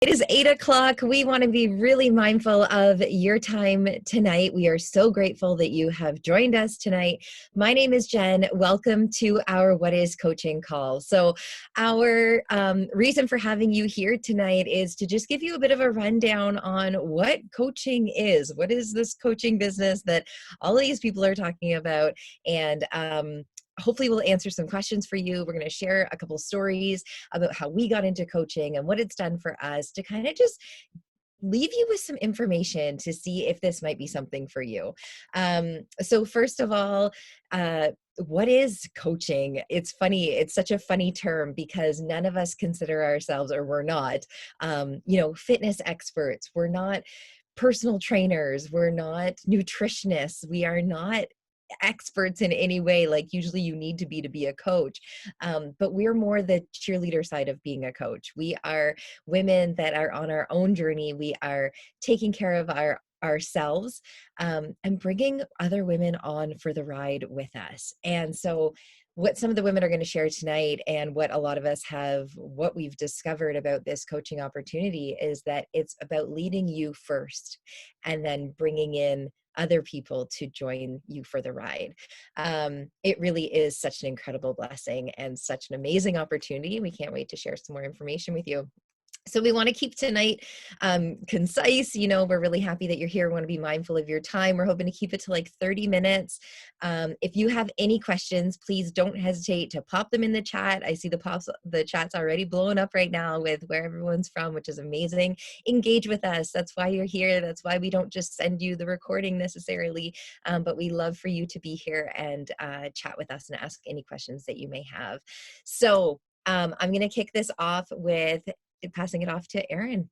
It is 8 o'clock. We want to be really mindful of your time tonight. We are so grateful that you have joined us tonight. My name is Jen. Welcome to our What is Coaching call. So our reason for having you here tonight is to just give you a bit of a rundown on what coaching is. What is this coaching business that all of these people are talking about? And hopefully we'll answer some questions for you. We're going to share a couple stories about how we got into coaching and what it's done for us to kind of just leave you with some information to see if this might be something for you. So first of all, what is coaching? It's funny. It's such a funny term because none of us consider ourselves, or we're not, fitness experts. We're not personal trainers. We're not nutritionists. We are not experts in any way, like usually you need to be a coach. But we're more the cheerleader side of being a coach. We are women that are on our own journey. We are taking care of ourselves and bringing other women on for the ride with us. And so what some of the women are going to share tonight and what a lot of us have, what we've discovered about this coaching opportunity is that it's about leading you first and then bringing in other people to join you for the ride. It really is such an incredible blessing and such an amazing opportunity. We can't wait to share some more information with you. So we want to keep tonight concise. We're really happy that you're here. We want to be mindful of your time. We're hoping to keep it to like 30 minutes. If you have any questions, please don't hesitate to pop them in the chat. I see the chat's already blowing up right now with where everyone's from, which is amazing. Engage with us. That's why you're here. That's why we don't just send you the recording necessarily, but we love for you to be here and chat with us and ask any questions that you may have. So I'm going to kick this off with passing it off to Erin.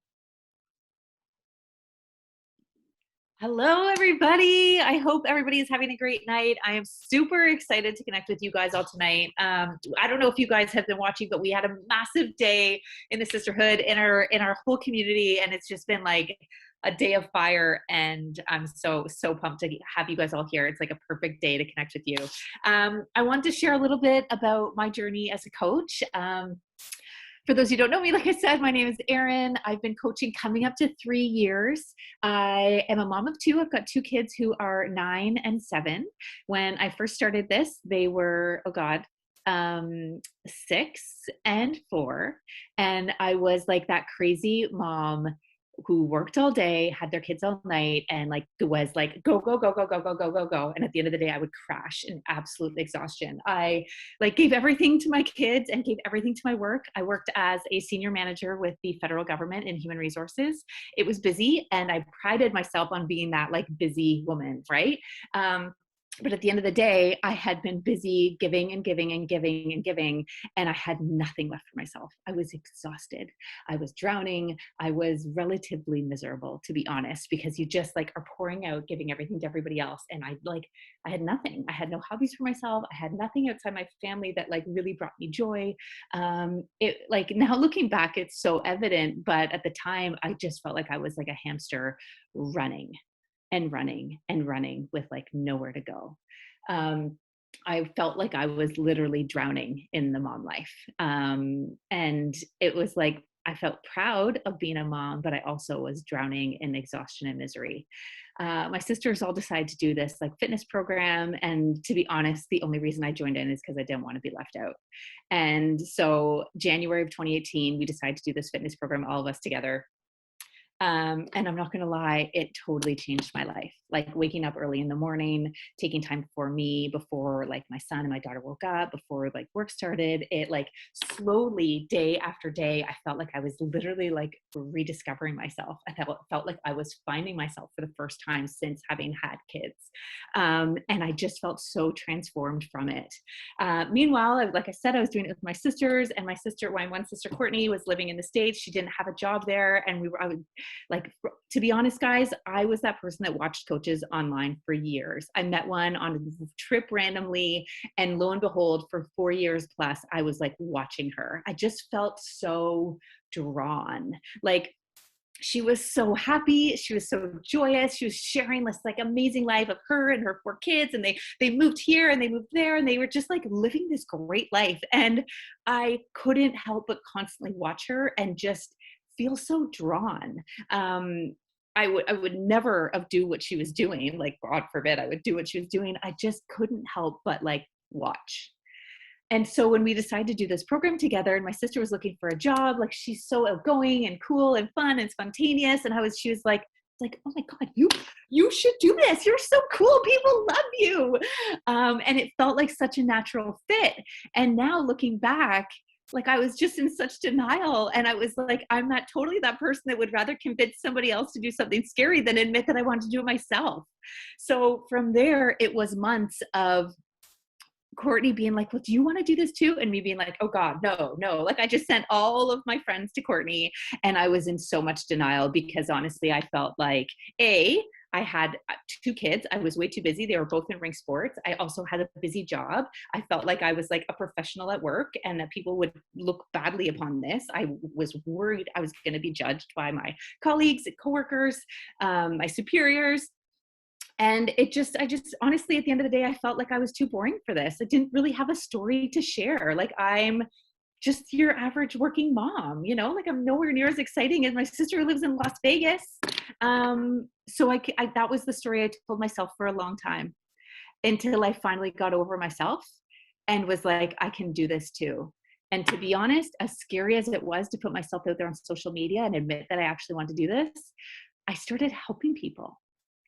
Hello, everybody. I hope everybody is having a great night. I am super excited to connect with you guys all tonight. I don't know if you guys have been watching, but we had a massive day in the sisterhood in our whole community, and it's just been like a day of fire, and I'm so pumped to have you guys all here. It's like a perfect day to connect with you. I wanted to share a little bit about my journey as a coach. For those who don't know me, like I said, my name is Erin. I've been coaching coming up to 3 years. I am a mom of two. I've got two kids who are 9 and 7. When I first started this, they were, 6 and 4. And I was like that crazy mom who worked all day, had their kids all night, and like was like go go go go go go go go go. And at the end of the day, I would crash in absolute exhaustion. I like gave everything to my kids and gave everything to my work. I worked as a senior manager with the federal government in human resources. It was busy, and I prided myself on being that like busy woman, right? But at the end of the day, I had been busy giving and giving and giving and giving, and I had nothing left for myself. I was exhausted. I was drowning. I was relatively miserable, to be honest, because you just like are pouring out, giving everything to everybody else. And I had nothing. I had no hobbies for myself. I had nothing outside my family that like really brought me joy. It like now looking back, it's so evident, but at the time I just felt like I was like a hamster running and running and running with like nowhere to go. I felt like I was literally drowning in the mom life. And it was like, I felt proud of being a mom, but I also was drowning in exhaustion and misery. My sisters all decided to do this like fitness program. And to be honest, the only reason I joined in is because I didn't want to be left out. And so January of 2018, we decided to do this fitness program, all of us together. And I'm not going to lie, it totally changed my life. Like waking up early in the morning, taking time for me before like my son and my daughter woke up, before like work started. It like slowly day after day, I felt like I was literally like rediscovering myself. I felt like I was finding myself for the first time since having had kids. And I just felt so transformed from it. Meanwhile, like I said, I was doing it with my sisters, and my one sister, Courtney, was living in the States. She didn't have a job there. And like, to be honest, guys, I was that person that watched coaches online for years. I met one on a trip randomly, and lo and behold, for 4 years plus, I was like watching her. I just felt so drawn. Like, she was so happy. She was so joyous. She was sharing this like amazing life of her and her 4 kids. And they moved here and they moved there, and they were just like living this great life. And I couldn't help but constantly watch her and just feel so drawn. I would never have do what she was doing. Like, God forbid I would do what she was doing. I just couldn't help but like watch. And so when we decided to do this program together, and my sister was looking for a job, like she's so outgoing and cool and fun and spontaneous. And she was like, oh my God, you should do this. You're so cool. People love you. And it felt like such a natural fit. And now looking back, like I was just in such denial. And I was like, I'm not totally that person that would rather convince somebody else to do something scary than admit that I want to do it myself. So from there, it was months of Courtney being like, well, do you want to do this too? And me being like, oh God, no. Like I just sent all of my friends to Courtney, and I was in so much denial because honestly, I felt like I had 2 kids. I was way too busy. They were both in ring sports. I also had a busy job. I felt like I was like a professional at work and that people would look badly upon this. I was worried I was going to be judged by my colleagues and coworkers, my superiors. And I just honestly, at the end of the day, I felt like I was too boring for this. I didn't really have a story to share. Like I'm just your average working mom, like I'm nowhere near as exciting as my sister who lives in Las Vegas. So that was the story I told myself for a long time until I finally got over myself and was like, I can do this too. And to be honest, as scary as it was to put myself out there on social media and admit that I actually want to do this, I started helping people.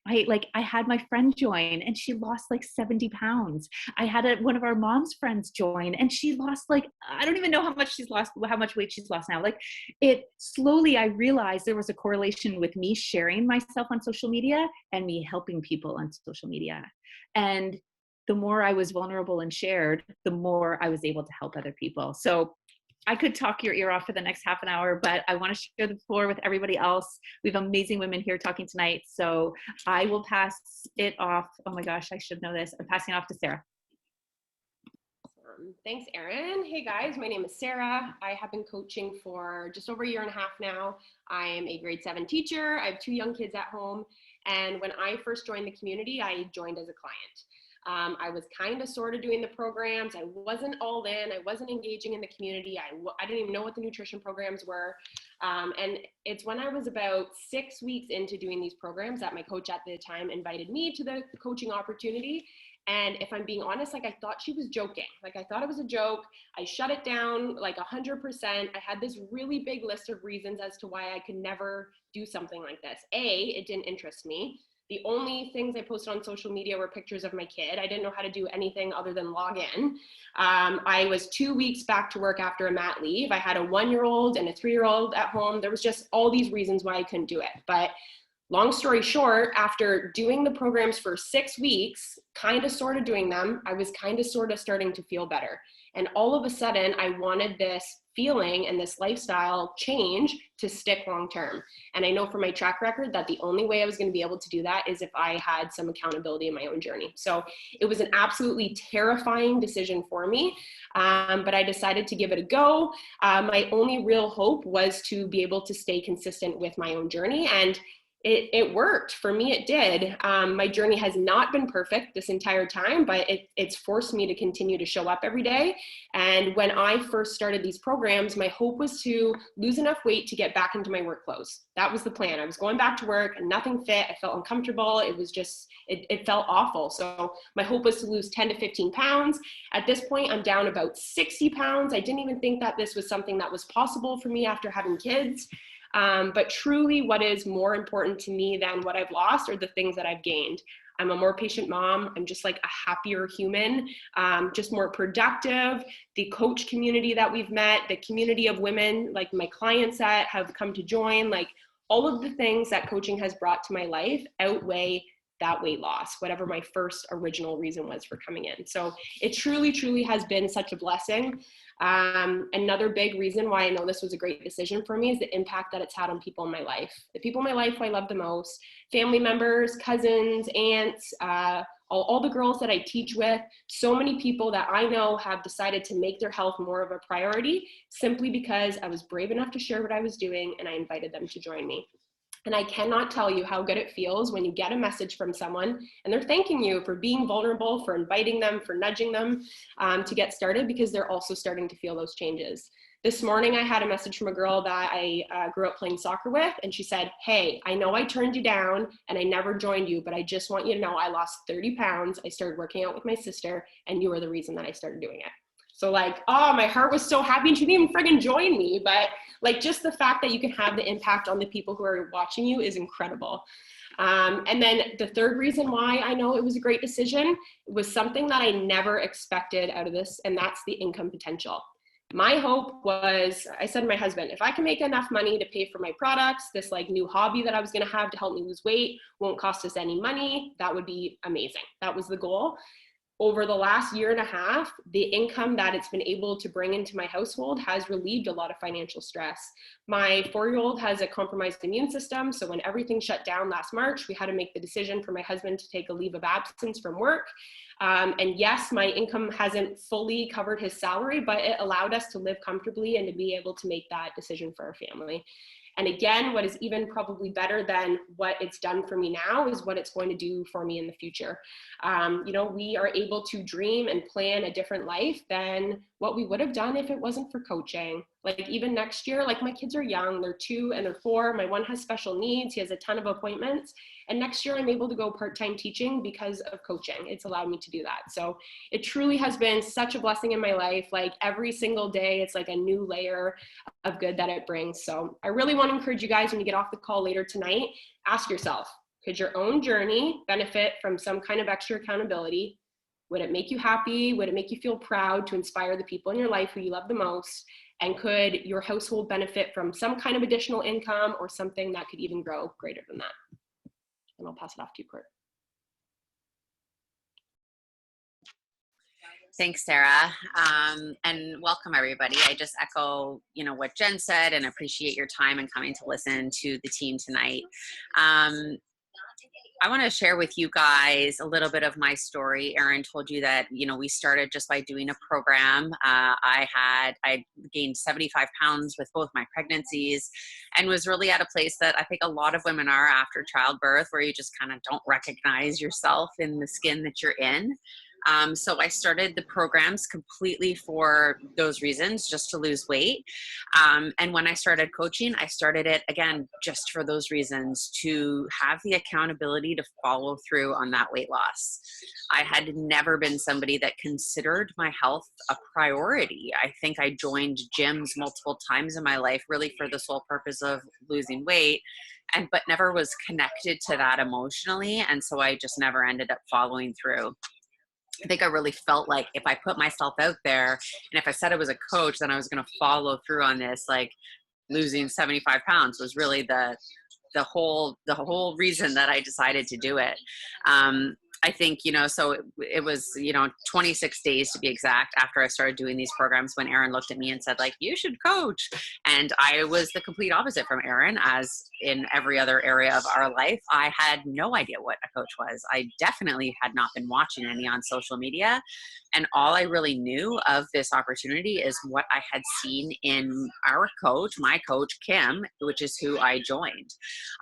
I had my friend join and she lost like 70 pounds. I had one of our mom's friends join and she lost like, I don't even know how much weight she's lost now. Like it slowly, I realized there was a correlation with me sharing myself on social media and me helping people on social media. And the more I was vulnerable and shared, the more I was able to help other people. So I could talk your ear off for the next half an hour, but I want to share the floor with everybody else. We have amazing women here talking tonight. So I will pass it off. Oh my gosh, I should know this. I'm passing it off to Sarah. Thanks, Erin. Hey guys, my name is Sarah. I have been coaching for just over a year and a half now. I am a grade 7 teacher. I have 2 young kids at home. And when I first joined the community, I joined as a client. I was kind of sort of doing the programs. I wasn't all in. I wasn't engaging in the community. I didn't even know what the nutrition programs were. And it's when I was about 6 weeks into doing these programs that my coach at the time invited me to the coaching opportunity. And if I'm being honest, like I thought she was joking. Like I thought it was a joke. I shut it down like 100%. I had this really big list of reasons as to why I could never do something like this. It didn't interest me. The only things I posted on social media were pictures of my kid. I didn't know how to do anything other than log in. I was 2 weeks back to work after a mat leave. I had a 1-year-old and a 3-year-old at home. There was just all these reasons why I couldn't do it. But long story short, after doing the programs for 6 weeks, kind of sort of doing them, I was kind of sort of starting to feel better. And all of a sudden, I wanted this feeling and this lifestyle change to stick long term. And I know from my track record that the only way I was going to be able to do that is if I had some accountability in my own journey. So it was an absolutely terrifying decision for me, but I decided to give it a go. My only real hope was to be able to stay consistent with my own journey, and it worked. For me, it did. My journey has not been perfect this entire time, but it's forced me to continue to show up every day. And when I first started these programs, my hope was to lose enough weight to get back into my work clothes. That was the plan. I was going back to work and nothing fit. I felt uncomfortable. It was just, it felt awful. So my hope was to lose 10 to 15 pounds. At this point, I'm down about 60 pounds. I didn't even think that this was something that was possible for me after having kids. But truly what is more important to me than what I've lost are the things that I've gained. I'm a more patient mom. I'm just like a happier human, just more productive. The coach community that we've met, the community of women, like my clients that have come to join, like all of the things that coaching has brought to my life outweigh that weight loss, whatever my first original reason was for coming in. So it truly, truly has been such a blessing. Another big reason why I know this was a great decision for me is the impact that it's had on people in my life. The people in my life who I love the most, family members, cousins, aunts, all the girls that I teach with, so many people that I know have decided to make their health more of a priority simply because I was brave enough to share what I was doing and I invited them to join me. And I cannot tell you how good it feels when you get a message from someone and they're thanking you for being vulnerable, for inviting them, for nudging them to get started, because they're also starting to feel those changes. This morning, I had a message from a girl that I grew up playing soccer with, and she said, hey, I know I turned you down and I never joined you, but I just want you to know I lost 30 pounds. I started working out with my sister, and you were the reason that I started doing it. So like, oh, my heart was so happy, and she didn't even friggin' join me. But like, just the fact that you can have the impact on the people who are watching you is incredible. And then the third reason why I know it was a great decision was something that I never expected out of this, and that's the income potential. My hope was, I said to my husband, if I can make enough money to pay for my products, this like new hobby that I was going to have to help me lose weight won't cost us any money, that would be amazing. That was the goal. Over the last year and a half, the income that it's been able to bring into my household has relieved a lot of financial stress. My 4-year-old has a compromised immune system, so when everything shut down last March, we had to make the decision for my husband to take a leave of absence from work. And yes, my income hasn't fully covered his salary, but it allowed us to live comfortably and to be able to make that decision for our family. And again, what is even probably better than what it's done for me now is what it's going to do for me in the future. You know, we are able to dream and plan a different life than what we would have done if it wasn't for coaching. Like even next year, like my kids are young, they're 2 and they're 4. My one has special needs. He has a ton of appointments. And next year I'm able to go part-time teaching because of coaching. It's allowed me to do that. So it truly has been such a blessing in my life. Like every single day, it's like a new layer of good that it brings. So I really want to encourage you guys, when you get off the call later tonight, ask yourself, could your own journey benefit from some kind of extra accountability? Would it make you happy? Would it make you feel proud to inspire the people in your life who you love the most? And could your household benefit from some kind of additional income or something that could even grow greater than that? And I'll pass it off to you, Court. Thanks, Sarah. And welcome everybody. I just echo, what Jen said, and appreciate your time and coming to listen to the team tonight. I want to share with you guys a little bit of my story. Erin told you that, we started just by doing a program. I gained 75 pounds with both my pregnancies and was really at a place that I think a lot of women are after childbirth, where you just kind of don't recognize yourself in the skin that you're in. So I started the programs completely for those reasons, just to lose weight. And when I started coaching, I started it again, just for those reasons, to have the accountability to follow through on that weight loss. I had never been somebody that considered my health a priority. I think I joined gyms multiple times in my life, really for the sole purpose of losing weight, but never was connected to that emotionally. And so I just never ended up following through. I think I really felt like if I put myself out there and if I said I was a coach, then I was going to follow through on this. Like losing 75 pounds was really the whole reason that I decided to do it. I think, so it was, 26 days to be exact after I started doing these programs when Erin looked at me and said, like, you should coach. And I was the complete opposite from Erin, as in every other area of our life. I had no idea what a coach was. I definitely had not been watching any on social media. And all I really knew of this opportunity is what I had seen in our coach, my coach, Kim, which is who I joined.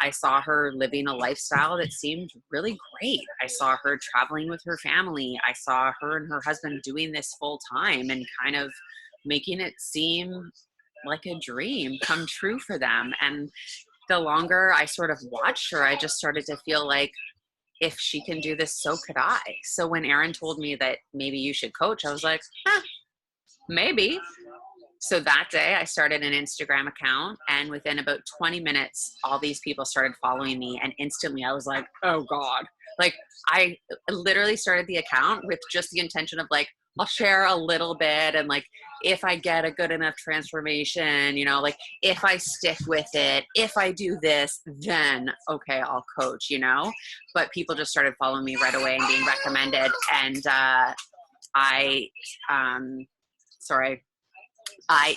I saw her living a lifestyle that seemed really great. I saw her traveling with her family. I saw her and her husband doing this full time and kind of making it seem like a dream come true for them. And the longer I sort of watched her, I just started to feel like, if she can do this, so could I. So when Erin told me that maybe you should coach, I was like, maybe. So that day I started an Instagram account, and within about 20 minutes, all these people started following me, and instantly I was like, oh God. Like I literally started the account with just the intention of like, I'll share a little bit, and like, if I get a good enough transformation, like if I stick with it, if I do this, then okay, I'll coach, but people just started following me right away and being recommended. And I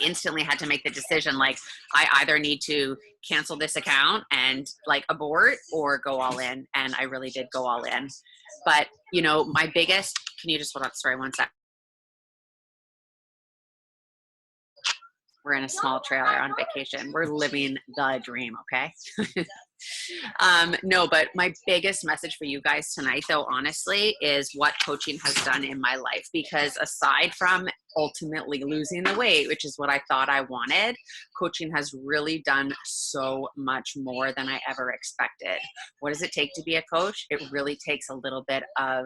instantly had to make the decision, like, I either need to cancel this account and like abort or go all in. And I really did go all in. But, my biggest, can you just hold on? Sorry, one sec. We're in a small trailer on vacation. We're living the dream, okay? No, but my biggest message for you guys tonight, though, honestly, is what coaching has done in my life. Because aside from ultimately losing the weight, which is what I thought I wanted, coaching has really done so much more than I ever expected. What does it take to be a coach? It really takes a little bit of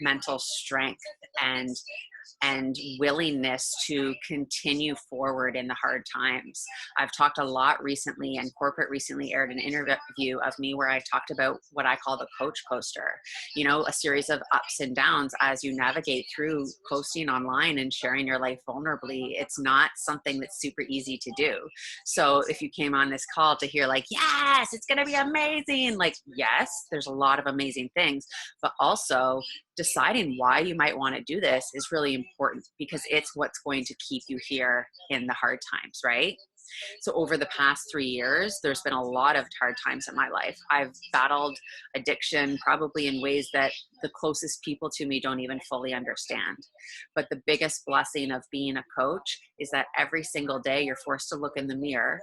mental strength and willingness to continue forward in the hard times. I've talked a lot recently, and corporate recently aired an interview of me where I talked about what I call the coach coaster, a series of ups and downs as you navigate through posting online and sharing your life vulnerably. It's not something that's super easy to do. So if you came on this call to hear like, yes, it's going to be amazing, like, yes, there's a lot of amazing things, but also deciding why you might want to do this is really important, because it's what's going to keep you here in the hard times, right? So over the past 3 years, there's been a lot of hard times in my life. I've battled addiction probably in ways that the closest people to me don't even fully understand. But the biggest blessing of being a coach is that every single day you're forced to look in the mirror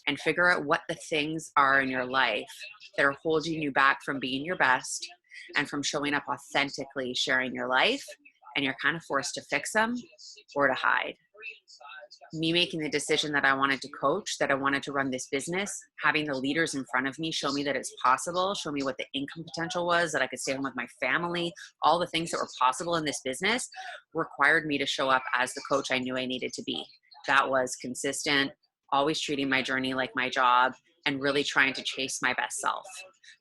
and figure out what the things are in your life that are holding you back from being your best and from showing up authentically, sharing your life, and you're kind of forced to fix them or to hide. Me making the decision that I wanted to coach, that I wanted to run this business, having the leaders in front of me show me that it's possible, show me what the income potential was, that I could stay home with my family, all the things that were possible in this business required me to show up as the coach I knew I needed to be. That was consistent, always treating my journey like my job, and really trying to chase my best self.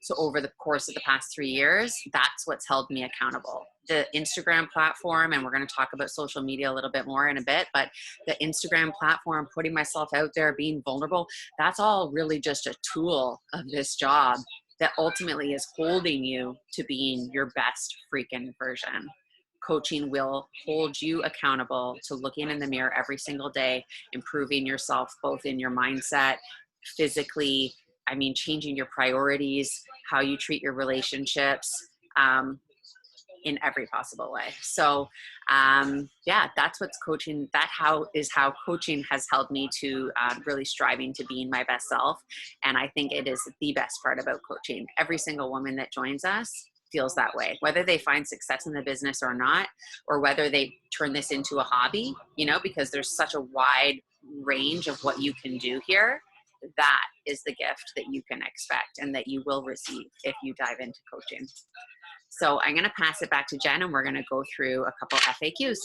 So over the course of the past 3 years, that's what's held me accountable. The Instagram platform, and we're going to talk about social media a little bit more in a bit, but the Instagram platform, putting myself out there, being vulnerable, that's all really just a tool of this job that ultimately is holding you to being your best freaking version. Coaching will hold you accountable to looking in the mirror every single day, improving yourself both in your mindset, physically, changing your priorities, how you treat your relationships, in every possible way. So, that's what's coaching. How coaching has held me to really striving to being my best self. And I think it is the best part about coaching. Every single woman that joins us feels that way, whether they find success in the business or not, or whether they turn this into a hobby, because there's such a wide range of what you can do here. That is the gift that you can expect and that you will receive if you dive into coaching. So I'm going to pass it back to Jen, and we're going to go through a couple FAQs.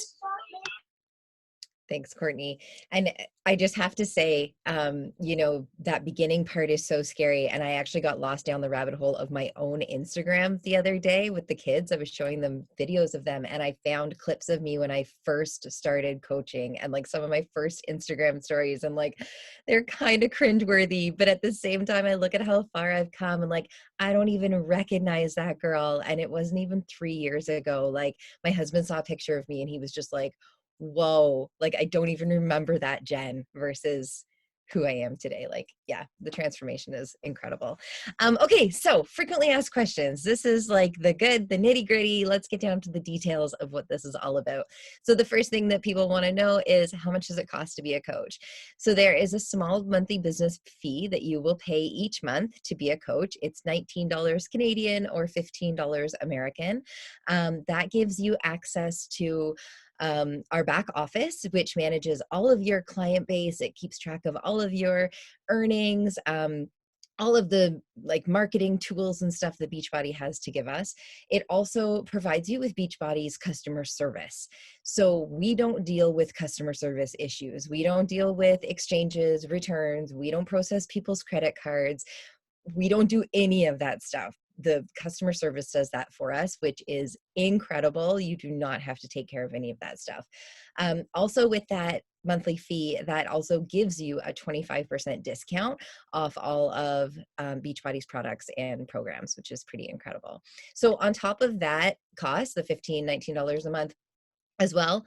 Thanks, Courtney. And I just have to say, that beginning part is so scary. And I actually got lost down the rabbit hole of my own Instagram the other day with the kids. I was showing them videos of them, and I found clips of me when I first started coaching and like some of my first Instagram stories. And like, they're kind of cringeworthy, but at the same time, I look at how far I've come and like, I don't even recognize that girl. And it wasn't even 3 years ago. Like, my husband saw a picture of me and he was just like, whoa, like I don't even remember that Jen versus who I am today. Like, yeah, the transformation is incredible. Okay, so frequently asked questions. This is like the nitty gritty. Let's get down to the details of what this is all about. So the first thing that people want to know is, how much does it cost to be a coach? So there is a small monthly business fee that you will pay each month to be a coach. It's $19 Canadian or $15 American. That gives you access to our back office, which manages all of your client base. It keeps track of all of your earnings, all of the like marketing tools and stuff that Beachbody has to give us. It also provides you with Beachbody's customer service. So we don't deal with customer service issues. We don't deal with exchanges, returns. We don't process people's credit cards. We don't do any of that stuff. The customer service does that for us, which is incredible. You do not have to take care of any of that stuff. Also with that monthly fee, that also gives you a 25% discount off all of Beachbody's products and programs, which is pretty incredible. So on top of that cost, the $15, $19 a month, as well,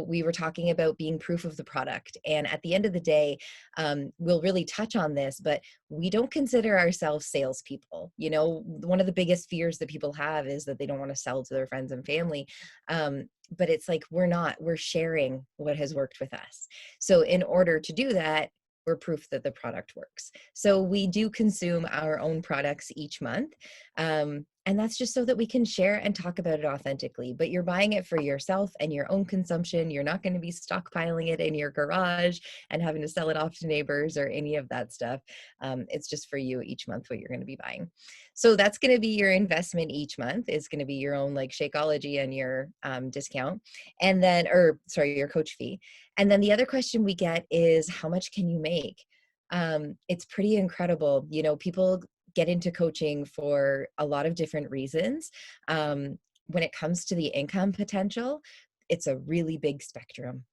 we were talking about being proof of the product. And at the end of the day, we'll really touch on this, but we don't consider ourselves salespeople. One of the biggest fears that people have is that they don't want to sell to their friends and family. But it's like, we're sharing what has worked with us. So in order to do that, we're proof that the product works. So we do consume our own products each month. And that's just so that we can share and talk about it authentically. But you're buying it for yourself and your own consumption. You're not going to be stockpiling it in your garage and having to sell it off to neighbors or any of that stuff. It's just for you each month what you're going to be buying. So that's going to be your investment each month, is going to be your own like Shakeology and your discount. And then, or sorry, your coach fee. And then the other question we get is, how much can you make? It's pretty incredible. You know, people get into coaching for a lot of different reasons. When it comes to the income potential, it's a really big spectrum.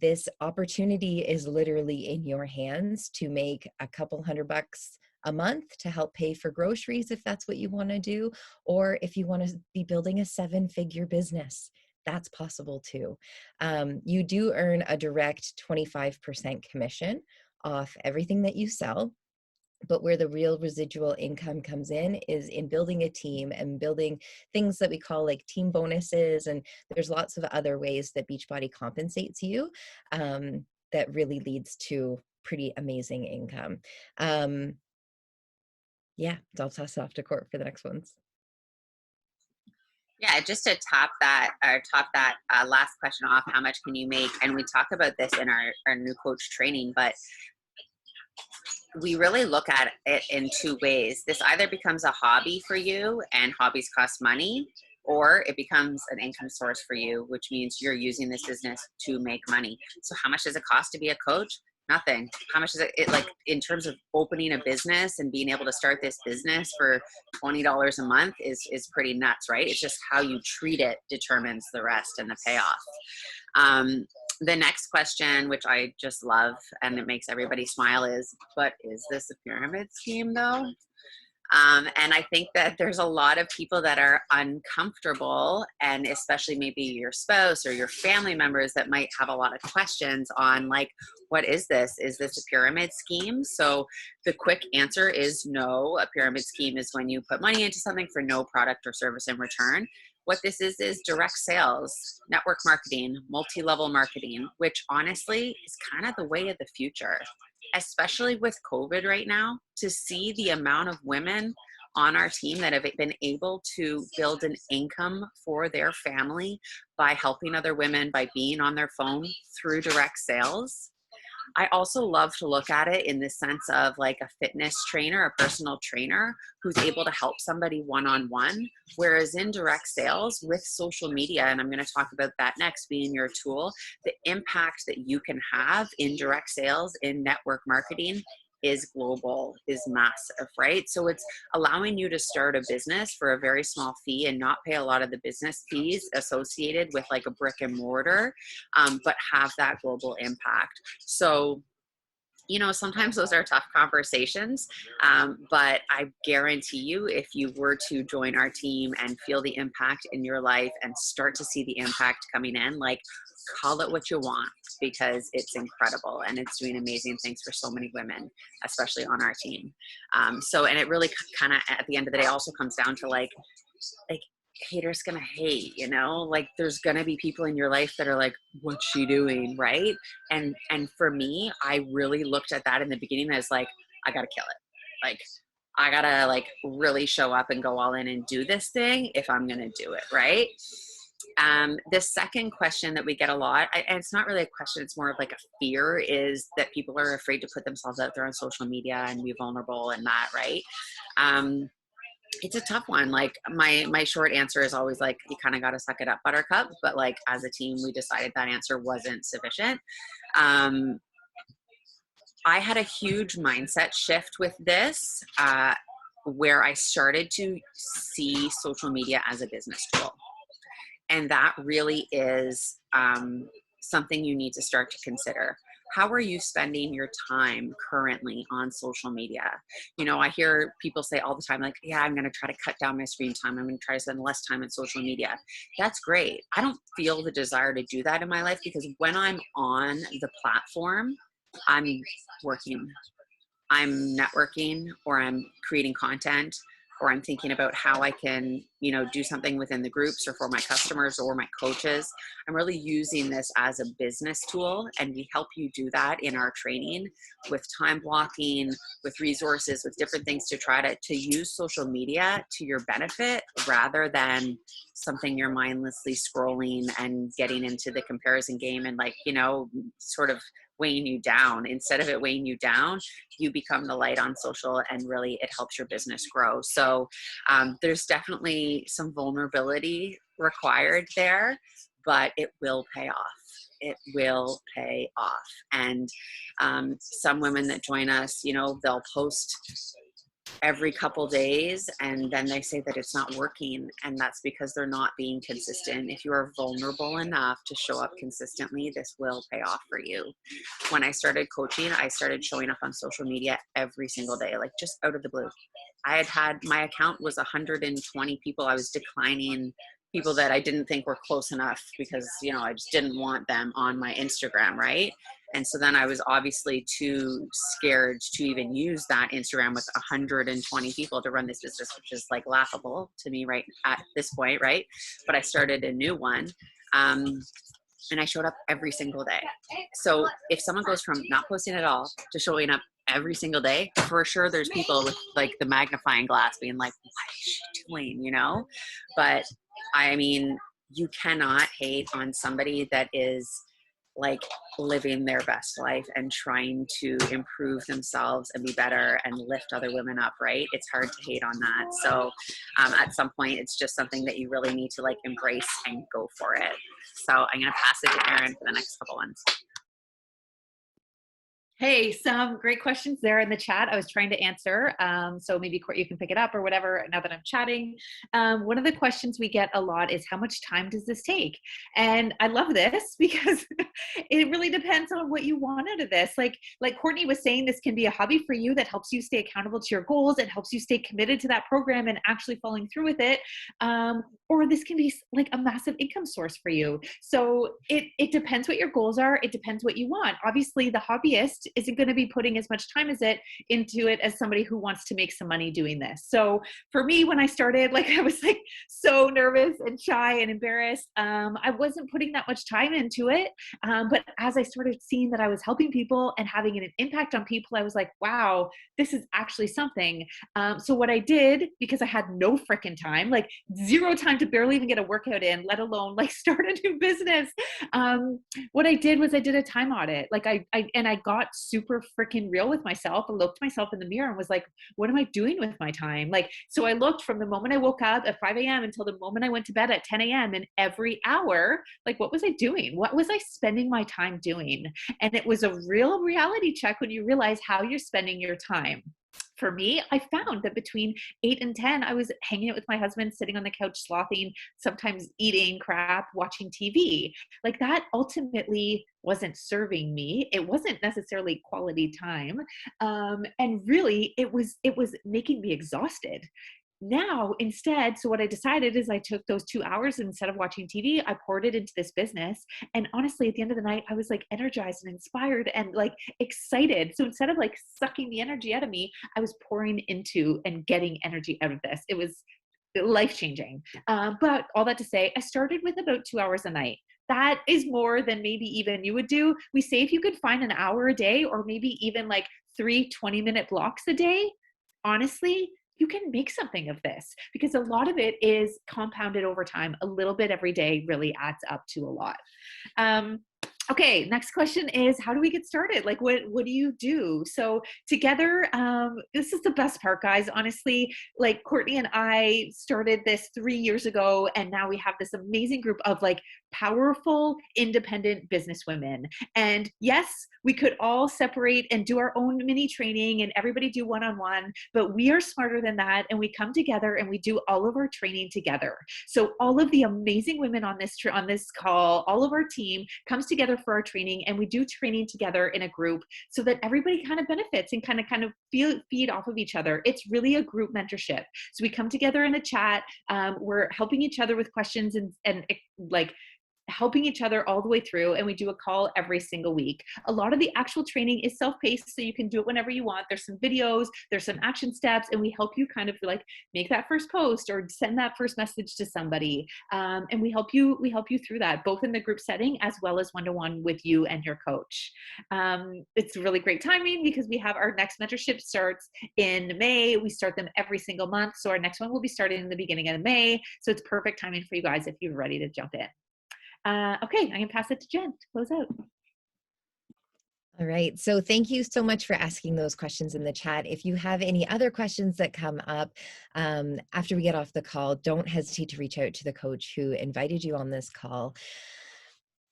This opportunity is literally in your hands to make a couple $100 a month to help pay for groceries, if that's what you want to do, or if you want to be building a 7-figure business. That's possible too. You do earn a direct 25% commission off everything that you sell. But where the real residual income comes in is in building a team and building things that we call like team bonuses. And there's lots of other ways that Beachbody compensates you that really leads to pretty amazing income. Yeah, I'll toss it off to Court for the next ones. Yeah, just to top that last question off, how much can you make? And we talk about this in our new coach training, but we really look at it in two ways. This either becomes a hobby for you, and hobbies cost money, or it becomes an income source for you, which means you're using this business to make money. So how much does it cost to be a coach? Nothing. How much is it like in terms of opening a business and being able to start this business for $20 a month is pretty nuts, right? It's just how you treat it determines the rest and the payoff. The next question, which I just love and it makes everybody smile, is, but is this a pyramid scheme though? And I think that there's a lot of people that are uncomfortable, and especially maybe your spouse or your family members that might have a lot of questions on like, what is this? Is this a pyramid scheme? So the quick answer is no. A pyramid scheme is when you put money into something for no product or service in return. What this is direct sales, network marketing, multi-level marketing, which honestly is kind of the way of the future, especially with COVID right now. To see the amount of women on our team that have been able to build an income for their family by helping other women, by being on their phone through direct sales. I also love to look at it in the sense of like a fitness trainer, a personal trainer who's able to help somebody one-on-one. Whereas in direct sales with social media, and I'm going to talk about that next, being your tool, the impact that you can have in direct sales, in network marketing, is global, is massive, right? So it's allowing you to start a business for a very small fee and not pay a lot of the business fees associated with like a brick and mortar, but have that global impact. So, you know, sometimes those are tough conversations, but I guarantee you, if you were to join our team and feel the impact in your life and start to see the impact coming in, like, call it what you want, because it's incredible and it's doing amazing things for so many women, especially on our team. And it really kind of at the end of the day also comes down to like haters gonna hate, you know, like there's gonna be people in your life that are like, what's she doing, right? And for me, I really looked at that in the beginning as like, I gotta kill it. Like, I gotta like really show up and go all in and do this thing if I'm gonna do it, right? The second question that we get a lot, and it's not really a question, it's more of like a fear, is that people are afraid to put themselves out there on social media and be vulnerable and that, right? It's a tough one. Like my short answer is always like, you kind of got to suck it up, buttercup. But like as a team, we decided that answer wasn't sufficient. I had a huge mindset shift with this, where I started to see social media as a business tool. And that really is something you need to start to consider. How are you spending your time currently on social media? You know, I hear people say all the time, like, yeah, I'm going to try to cut down my screen time. I'm going to try to spend less time on social media. That's great. I don't feel the desire to do that in my life, because when I'm on the platform, I'm working, I'm networking, or I'm creating content, or I'm thinking about how I can do something within the groups or for my customers or my coaches. I'm really using this as a business tool, and we help you do that in our training with time blocking, with resources, with different things to try to use social media to your benefit rather than something you're mindlessly scrolling and getting into the comparison game and sort of weighing you down. Instead of it weighing you down, you become the light on social, and really it helps your business grow. So there's definitely some vulnerability required there, but it will pay off. It will pay off. And some women that join us, they'll post every couple days and then they say that it's not working, and that's because they're not being consistent. If you are vulnerable enough to show up consistently, this will pay off for you. When I started coaching, I started showing up on social media every single day, like just out of the blue. My account was 120 people. I was declining people that I didn't think were close enough because, I just didn't want them on my Instagram, right? And so then I was obviously too scared to even use that Instagram with 120 people to run this business, which is like laughable to me right at this point, right? But I started a new one. And I showed up every single day. So if someone goes from not posting at all to showing up every single day, for sure there's people with like the magnifying glass being like, what is she doing, But I mean, you cannot hate on somebody that is like living their best life and trying to improve themselves and be better and lift other women up, right? It's hard to hate on that. So at some point, it's just something that you really need to like embrace and go for it. So I'm going to pass it to Erin for the next couple ones. Hey, some great questions there in the chat. I was trying to answer. So maybe Court, you can pick it up or whatever now that I'm chatting. One of the questions we get a lot is how much time does this take? And I love this because it really depends on what you want out of this. Like Courtney was saying, this can be a hobby for you that helps you stay accountable to your goals and helps you stay committed to that program and actually following through with it. Or this can be like a massive income source for you. So it depends what your goals are. It depends what you want. Obviously, the hobbyist isn't going to be putting as much time into it as somebody who wants to make some money doing this. So for me, when I started, I was so nervous and shy and embarrassed. I wasn't putting that much time into it. But as I started seeing that I was helping people and having an impact on people, I was like, wow, this is actually something. So what I did, because I had no freaking time, zero time to barely even get a workout in, let alone start a new business. What I did was I did a time audit. I got super freaking real with myself. I looked myself in the mirror and was like, what am I doing with my time? So I looked from the moment I woke up at 5 a.m. until the moment I went to bed at 10 a.m. and every hour, what was I doing? What was I spending my time doing? And it was a real reality check when you realize how you're spending your time. For me, I found that between 8 and 10, I was hanging out with my husband, sitting on the couch, slothing, sometimes eating crap, watching TV. That ultimately wasn't serving me. It wasn't necessarily quality time. And really, it was making me exhausted. Now, instead, so what I decided is I took those 2 hours, instead of watching TV, I poured it into this business. And honestly, at the end of the night, I was energized and inspired and excited. So instead of sucking the energy out of me, I was pouring into and getting energy out of this. It was life-changing. But all that to say, I started with about 2 hours a night. That is more than maybe even you would do. We say if you could find an hour a day or maybe even 3 20-minute blocks a day, honestly, you can make something of this because a lot of it is compounded over time. A little bit every day really adds up to a lot. Okay, next question is, how do we get started? What do you do? So together, this is the best part, guys. Honestly, Courtney and I started this 3 years ago, and now we have this amazing group of powerful, independent business women. And yes, we could all separate and do our own mini training and everybody do one-on-one, but we are smarter than that. And we come together and we do all of our training together. So all of the amazing women on this call, all of our team comes together for our training, and we do training together in a group so that everybody kind of benefits and kind of feed off of each other. It's really a group mentorship. So we come together in a chat. We're helping each other with questions and helping each other all the way through. And we do a call every single week. A lot of the actual training is self-paced, so you can do it whenever you want. There's some videos, there's some action steps, and we help you kind of like make that first post or send that first message to somebody. And we help you through that, both in the group setting as well as one-to-one with you and your coach. It's really great timing because we have our next mentorship starts in May. We start them every single month. So our next one will be starting in the beginning of May. So it's perfect timing for you guys if you're ready to jump in. Okay, I can pass it to Jen to close out. All right. So thank you so much for asking those questions in the chat. If you have any other questions that come up after we get off the call, don't hesitate to reach out to the coach who invited you on this call.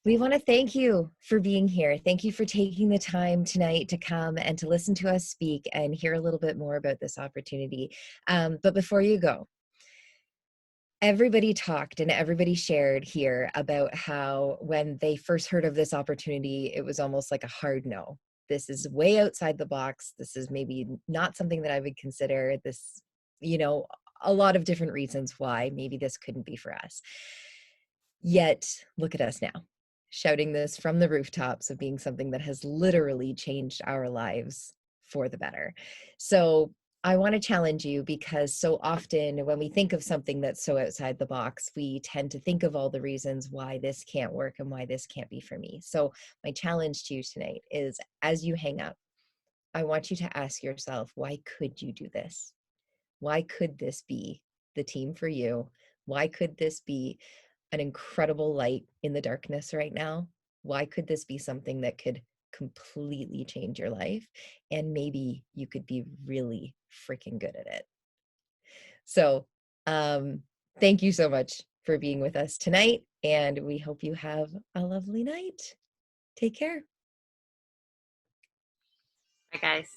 We want to thank you for being here. Thank you for taking the time tonight to come and to listen to us speak and hear a little bit more about this opportunity. But before you go, everybody talked and everybody shared here about how when they first heard of this opportunity, it was almost like a hard no. This is way outside the box. This is maybe not something that I would consider. This, a lot of different reasons why maybe this couldn't be for us. Yet, look at us now, shouting this from the rooftops of being something that has literally changed our lives for the better. So I want to challenge you, because so often when we think of something that's so outside the box, we tend to think of all the reasons why this can't work and why this can't be for me. So my challenge to you tonight is, as you hang up, I want you to ask yourself, why could you do this? Why could this be the team for you? Why could this be an incredible light in the darkness right now? Why could this be something that could completely change your life? And maybe you could be really freaking good at it. So thank you so much for being with us tonight, and we hope you have a lovely night. Take care. Bye, guys.